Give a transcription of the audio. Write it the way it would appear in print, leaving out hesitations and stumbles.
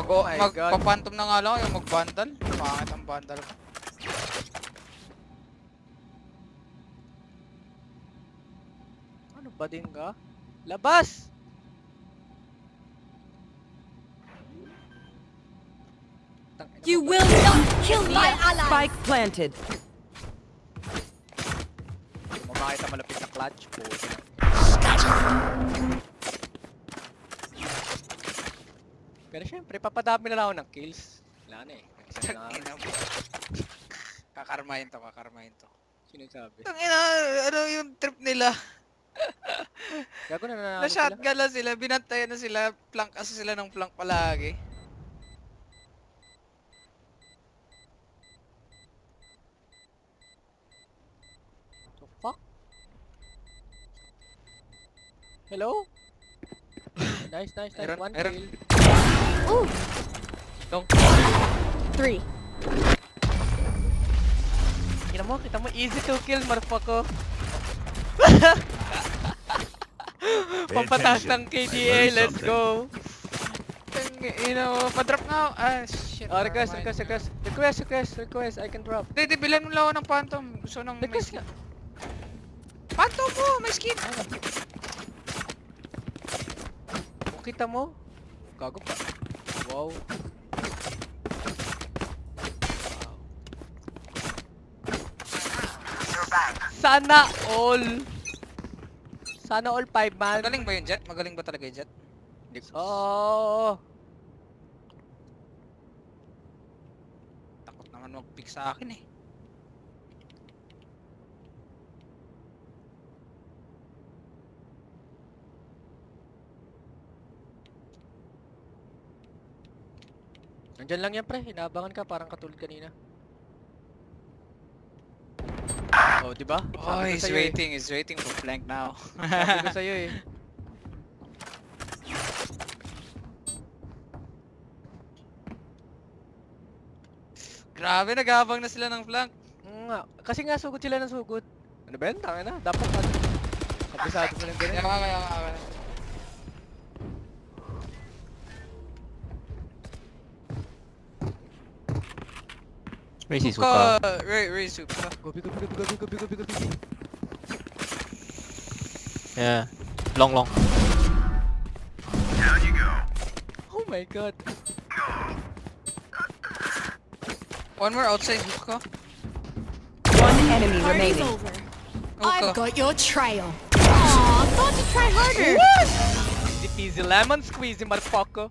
Oh my God. Magpa-phantom na nga lang yung mag-bundle. Pangit ang bundle. Ano ba din ka? Labas! You will not kill my ally! Spike planted. Makakita malapit na clutch po. Pero syempre, papadami na lang ako ng kills. Wala na eh. Kakarmahin to. Sino sabi? Tangina, ano yung trip nila? Gago na nanalo sila. Na-shotgun lang sila, binantayan na sila, flank kasi sila ng flank palagi. The fuck? Hello? Nice. One kill. Ooh! Long. 3. Kita mo, easy to kill, motherfucker. Pampatas ng KDA, let's go. Pa-drop nga. Ah, shit. Oh, request, I can drop. Hindi, bilan mo lang ako ng phantom. Gusto nang may Request skin. nga. Phantom mo, may skin. Kita mo? Gago pa. Wow. Sana all 5 man. Magaling ba yung jet? Magaling ba talaga yung jet? Oo. Takot naman mag-pick sa akin eh. Nandyan lang yan pre, inaabangan ka parang katulad kanina. Oh, di ba? Oh, he's waiting for flank now. Sabi ko sa'yo eh. Grabe, nag-aabang na sila ng flank. Nga, kasi nga sugod sila ng sugod. Ano ba yan? Tangin na, dapat ano. Kabisado mo lang ganun. Kaya. Where's his hookah? Ray Suka. Gobi. Yeah. Long. Down you go. Oh my god. One more outside hookah. One enemy Party's remaining. over. I've Hookah. got your trail. Aw, thought to try harder. Easy peasy lemon squeezy, motherfucker.